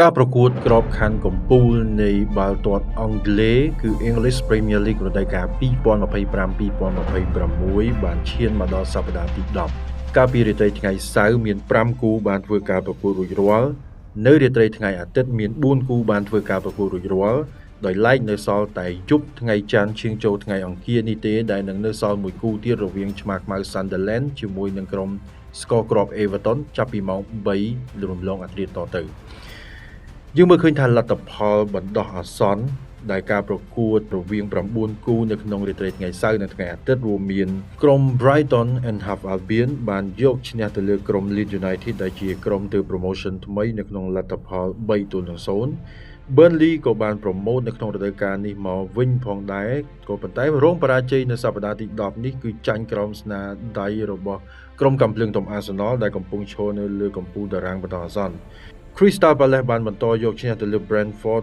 ការប្រកួតក្របខ័ណ្ឌកំពូលនៃបាល់ទាត់អង់គ្លេសគឺ English Premier League រដូវកាល2025-2026 បានឈានមកដល់សប្តាហ៍ទី10 កាលពីរាត្រីថ្ងៃសៅរ៍មាន5គូបានធ្វើការប្រកួតរួចរាល់នៅរាត្រីថ្ងៃអាទិត្យមាន4គូបានធ្វើការប្រកួតរួចរាល់ដោយឡែកនៅសល់តែយប់ថ្ងៃច័ន្ទឈានចូលថ្ងៃអង្គារនេះទេដែលនឹងនៅសល់មួយគូទៀតរវាងឆ្មាខ្មៅ Sunderland ជាមួយនឹងក្រុមស្គរគ្រាប់ Everton ចាប់ពីម៉ោង3រំលងអធ្រាត្រតទៅយើងមើលឃើញថាលទ្ធផលបណ្ដោះអាសន្នដែលការប្រកួតរវាង9គូនៅក្នុងរាត្រីថ្ងៃសៅរ៍និងថ្ងៃអាទិត្យរួមមានក្រុម Brighton and Hove Albion បានយកឈ្នះទៅលើក្រុម Leeds United ដែលជាក្រុមទៅ promotion ថ្មីនៅក្នុងលទ្ធផល3-0 Burnley ក៏បាន promote នៅក្នុងរដូវកាលនេះមកវិញផងដែរក៏ប៉ុន្តែរងបរាជ័យនៅសប្តាហ៍ទី10នេះគឺចាញ់ក្រោមស្នាដៃរបស់ក្រុមកាំភ្លើងធំ Arsenal ដែលកំពុងឈរនៅលើកំពូលតារាងបណ្ដោះអាសន្នCrystal Palace បានបន្តយកឈ្នះទៅលើ Brentford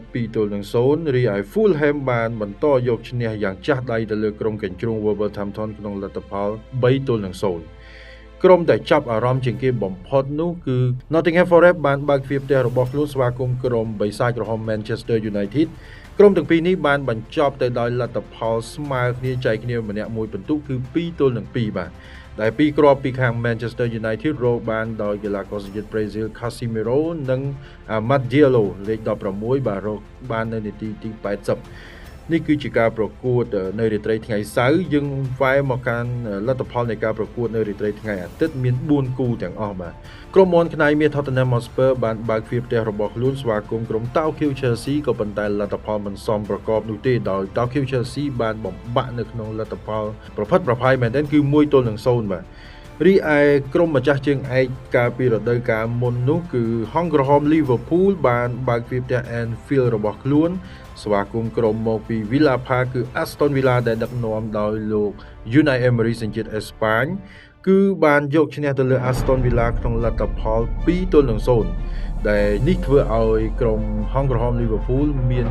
2-0 រីឯ Fulham បានបន្តយកឈ្នះយ៉ាងចាស់ដៃទៅលើក្រុមកញ្ជ្រោង Wolverhampton ក្នុងលទ្ធផល3-0 ក្រុមដែលចាប់អារម្មណ៍ជាងគេបំផុតនោះគឺ Nottingham Forest បានបើកទ្វារផ្ទះរបស់ខ្លួនស្វាគមន៍ក្រុមបិសាចក្រហម Manchester United ក្រុមទាំងពីរនេះបានបញ្ចប់ទៅដោយលទ្ធផលស្មើគ្នាចែកគ្នាម្នាក់មួយពិន្ទុគឺ2-2បាទដែលពីរគ្រាប់ពីខាង Manchester United រកបានដោយកីឡាករសញ្ជាតិប្រេស៊ីល Casemiro និង Amad Diallo លេខ16បាទរកបាននៅនាទីទី80នេះគឺជាការប្រកួតនៅរាត្រីថ្ងៃសៅរ៍យើងវាយមកកាន់លទ្ធផលនៃការប្រកួតនៅរាត្រីថ្ងៃអាទិត្យមាន4គូទាំងអស់បាទក្រុមមន់ខ្នាយមាស Tottenham Hotspur បានបើកទ្វារផ្ទះរបស់ខ្លួនស្វាគមន៍ក្រុម Tokyo Chelsea ក៏ប៉ុន្តែលទ្ធផលមិនសមប្រកបនោះទេដោយ Tokyo Chelsea បានបំបាក់នៅក្នុងលទ្ធផលប្រផិតប្រផាយមែនទែនគឺ1-0បាទរីឯក្រុមម្ចាស់ជើងឯកកាលពីរដូវកាលមុននោះគឺហង្សក្រហម Liverpool បានបើកទ្វារផ្ទះ Anfield របស់ខ្លួនស្វាគមន៍ក្រុមមកពី Villa Park គឺ Aston Villa ដែលដឹកនាំដោយលោក Unai Emery សញ្ជាតិអេស្ប៉ាញគឺបានយកឈ្នះទៅលើ Aston Villa ក្នុងលទ្ធផល2-0ដែលនេះធ្វើឲ្យក្រុមហង្សក្រហម Liverpool មាន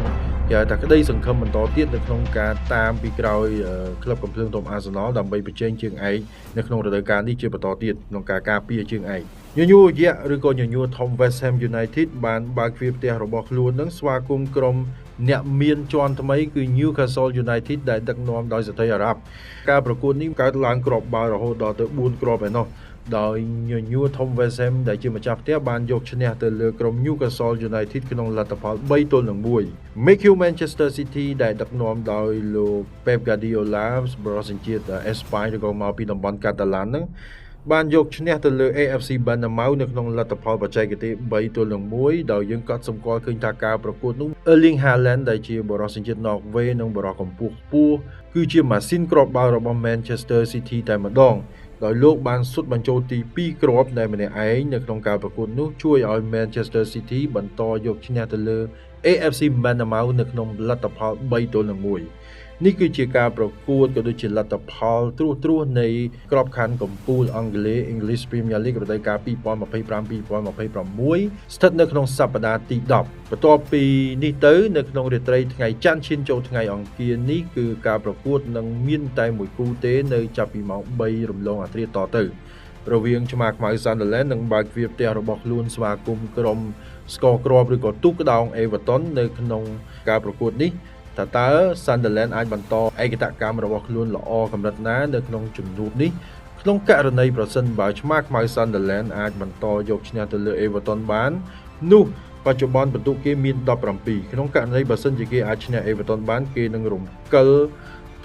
គេហៅថាក្តីសង្ឃឹមបន្តទៀតនៅក្នុងការតាមពីក្រោយក្លឹបកំភ្លើងធំ Arsenal ដើម្បីប្រជែងជើងឯកនៅក្នុងរដូវកាលនេះជាបន្តទៀតក្នុងការការពារជើងឯកញញួរយៈឬក៏ញញួរធំ West Ham United បានបើកទ្វារផ្ទះរបស់ខ្លួននឹងស្វាគមន៍ក្រុមអ្នកមានជាន់ថ្មីគឺ Newcastle United ដែលដឹកនាំដោយសេដ្ឋីអារ៉ាប់ការប្រកួតនេះកើតឡើងគ្រាប់បាល់រហូតដល់ទៅ4គ្រាប់ឯណោះដោយញញួរធំ West Ham ដែលជាម្ចាស់ផ្ទះបានយកឈ្នះទៅលើក្រុម Newcastle United ក្នុងលទ្ធផល3-1 MQ Manchester City ដែលដឹកនាំដោយលោក Pep Guardiola បរិសញ្ជាតិអេស្ប៉ាញឬក៏មកពីតំបន់ Catalan ហ្នឹងបានយកឈ្នះទៅលើ AFC Bournemouth នៅក្នុងលទ្ធផលបច្ចេកទេស3-1ដោយយើងក៏សម្គាល់ឃើញថាការប្រកួតនោះ Erling Haaland ដែលជាបរិសញ្ជាតិ Norway និងបរិសកម្ពុជាខ្ពស់គឺជាម៉ាស៊ីនគ្រាប់បាល់របស់ Manchester City តែម្ដងដោយលោកបានសុទ្ធបញ្ចូលទី2គ្រាប់ដែលម្នាក់ឯងនៅក្នុងការប្រកួតនោះជួយឲ្យ Manchester City បន្តយកឈ្នះទៅលើ AFC Bournemouth នៅក្នុងលទ្ធផល3-1នេះគឺជាការប្រកួតក៏ដូចជាលទ្ធផលត្រួសនៃក្របខ័ណ្ឌកំពូលអង់គ្លេស English Premier League រដូវកាល2025-2026ស្ថិតនៅក្នុងសប្តាហ៍ទី10បន្ទាប់ពីនេះទៅនៅក្នុងរាត្រីថ្ងៃច័ន្ទឈានចូលថ្ងៃអង្គារនេះគឺការប្រកួតនឹងមានតែមួយគូទេនៅចាប់ពីម៉ោង3រំលងអធ្រាត្រតទៅរវាងឆ្មាខ្មៅ Sunderland និងបើកទ្វារផ្ទះរបស់ខ្លួនស្វាគមន៍ក្រុមស្គរគ្រាប់ឬក៏ទូកក្តោង Everton នៅក្នុងការប្រកួតនេះតើ Sunderland អាចបន្តឯកតកម្មរបស់ខ្លួនល្អកម្រិតណានៅក្នុងជំនួបនេះក្នុងករណីប្រសិនបើឆ្មាខ្មៅ Sunderland អាចបន្តយកឈ្នះទៅលើ Everton បាននោះបច្ចុប្បន្នពិន្ទុគេមាន17ក្នុងករណីបើសិនជាគេអាចឈ្នះ Everton បានគេនឹងរំកិល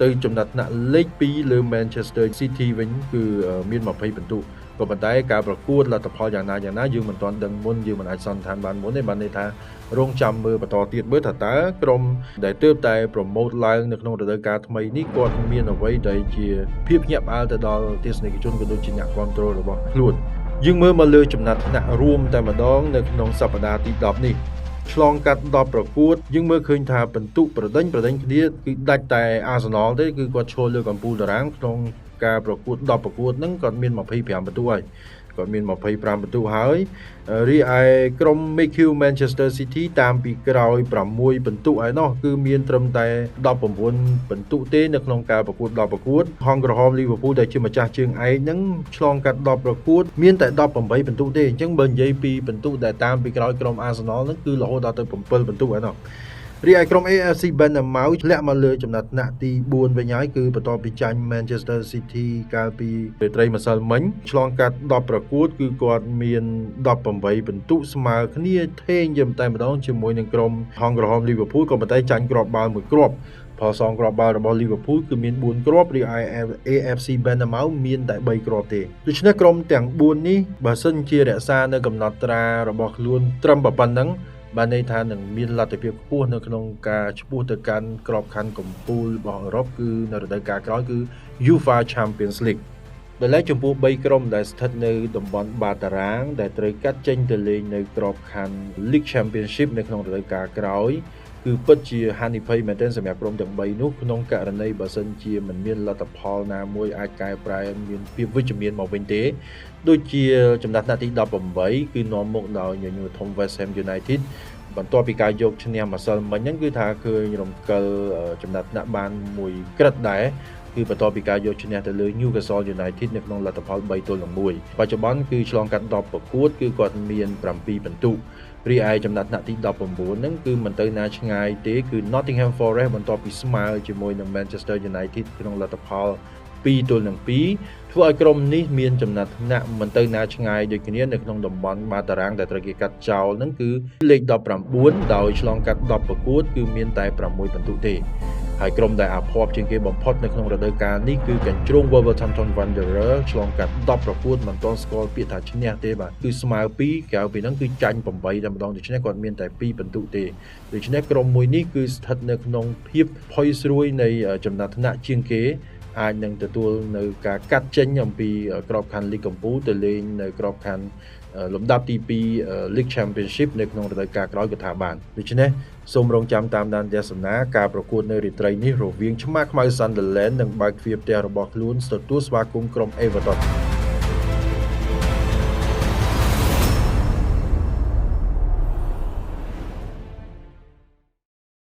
ទៅចំណាត់ថ្នាក់លេខ2លើ Manchester City វិញគឺមាន20ពិន្ទុក៏ប៉ុន្តែការប្រកួតលទ្ធផលយ៉ាងណាយើងមិនទាន់ដឹងមុនយើងមិនអាចសន្និដ្ឋានបានមុនទេបានន័យថារងចាំមើលបន្តទៀតមើលថាតើក្រុមដែលទើបតែ promote ឡើងនៅក្នុងរដូវកាលថ្មីនេះគាត់មានអ្វីដែលជាភាពញាក់ផ្អើលទៅដល់ទស្សនិកជនក៏ដូចជាអ្នកគាំទ្ររបស់ខ្លួនយើងមើលមកលើចំណាត់ថ្នាក់រួមតែម្ដងនៅក្នុងសប្តាហ៍ទី10នេះឆ្លងកាត់10ប្រកួតយើងមើលឃើញថាពិន្ទុប្រដេញគ្នាគឺដាច់តែ Arsenal ទេគឺគាត់ឈរលើកំពូលតារាងក្នុងការប្រកួត10ប្រកួតហ្នឹងគាត់មាន25ពិន្ទុហើយ គាត់មាន25បន្ទុកហើយរីឯក្រុម MQ Manchester City តាមពីក្រោយ6បន្ទុកឯណោះគឺមានត្រឹមតែ19បន្ទុកទេនៅក្នុងការប្រកួត10ប្រកួតហង្សក្រហម Liverpool ដែលជាម្ចាស់ជើងឯកហ្នឹងឆ្លងកាត់10ប្រកួតមានតែ18បន្ទុកទេអញ្ចឹងបើនិយាយពីបន្ទុកដែលតាមពីក្រោយក្រុម Arsenal ហ្នឹងគឺរហូតដល់ទៅ7បន្ទុកឯណោះរីឯក្រុម AFC Bournemouth ធ្លាក់មកលើចំណាត់ថ្នាក់ទី4វិញហើយគឺបន្ទាប់ពីចាញ់ Manchester City កាលពីរាត្រីម្សិលមិញឆ្លងកាត់10ប្រកួតគឺគាត់មាន18បន្ទុកស្មើគ្នាថេងយឹមតែម្ដងជាមួយនឹងក្រុមហង្សក្រហម Liverpool ក៏ប៉ុន្តែចាញ់គ្រាប់បាល់មួយគ្រាប់ផលសងគ្រាប់បាល់របស់ Liverpool គឺមាន4គ្រាប់រីឯ AFC Bournemouth មានតែ3គ្រាប់ទេដូច្នេះក្រុមទាំង4នេះបើសិនជារក្សានៅកំណត់ត្រារបស់ខ្លួនត្រឹមប៉ុណ្ណឹងបានន័យថានឹងមានលទ្ធភាពខ្ពស់នៅក្នុងការឈ្មោះទៅកាន់ក្របខ័ណ្ឌកំពូលរបស់អឺរ៉ុបគឺនៅរដូវកាលក្រោយគឺ UEFA Champions League ដោយឡែកចំពោះ3ក្រុមដែលស្ថិតនៅតំបន់បាតារាងដែលត្រូវកាត់ចេញទៅលេងនៅក្របខ័ណ្ឌ League Championship នៅក្នុងរដូវកាលក្រោយគឺពិតជាហានិភ័យមែនទែនសម្រាប់ក្រុមទាំង3នោះក្នុងករណីបើសិនជាមិនមានលទ្ធផលណាមួយអាចកែប្រែមានភាពវិជ្ជមានមកវិញទេដូចជាចំណាត់ថ្នាក់ទី18គឺនាំមុខដោយញញួរធំ West Ham United បន្ទាប់ពីការយកឈ្នះម្សិលមិញហ្នឹងគឺថាឃើញរំកិលចំណាត់ថ្នាក់បានមួយក្រឹតដែរគឺបន្ទាប់ពីការយកឈ្នះទៅលើ Newcastle United នៅក្នុងលទ្ធផល3-1បច្ចុប្បន្នគឺឆ្លងកាត់10ប្រកួតគឺគាត់មាន7បន្ទុករីឯចំណាត់ថ្នាក់ទី19ហ្នឹងគឺមិនទៅណាឆ្ងាយទេគឺ Nottingham Forest បន្ទាប់ពីស្មើជាមួយនឹង Manchester United ក្នុងលទ្ធផល2-2ធ្វើឲ្យក្រុមនេះមានចំណាត់ថ្នាក់មិនទៅណាឆ្ងាយដូចគ្នានៅក្នុងតំបន់បាតារាងដែលត្រូវគេកាត់ចោលហ្នឹងគឺលេខ19ដោយឆ្លងកាត់10ប្រកួតគឺមានតែ6បន្ទុកទេហើយក្រុមដែលអាភ័ព្វជាងគេបំផុតនៅក្នុងរដូវកាលនេះគឺកញ្ជ្រោង Wolverhampton Wanderers ឆ្លងកាត់10ប្រកួតមិនទាន់ស្គាល់ពាក្យថាឈ្នះទេបាទគឺស្មើ2ក្រៅពីហ្នឹងគឺចាញ់8តែម្ដងដូច្នេះគាត់មានតែ2បន្ទុកទេដូច្នេះក្រុមមួយនេះគឺស្ថិតនៅក្នុងភាពផុយស្រួយនៃចំណាត់ថ្នាក់ជាងគេអាចនឹងទទួលនៅការកាត់ចេញអំពីក្របខ័ណ្ឌលីកកំពូលទៅលេងនៅក្របខ័ណ្ឌលំដាប់ទី2 League Championship នៅក្នុងរដូវកាលក្រោយក៏ថាបានដូច្នេះសូមរងចាំតាមដានទស្សនាការប្រកួតនៅរាត្រីនេះរវាងឆ្មាខ្មៅ Sunderland និងបើកទ្វារផ្ទះរបស់ខ្លួនទទួលស្វាគមន៍ក្រុម Everton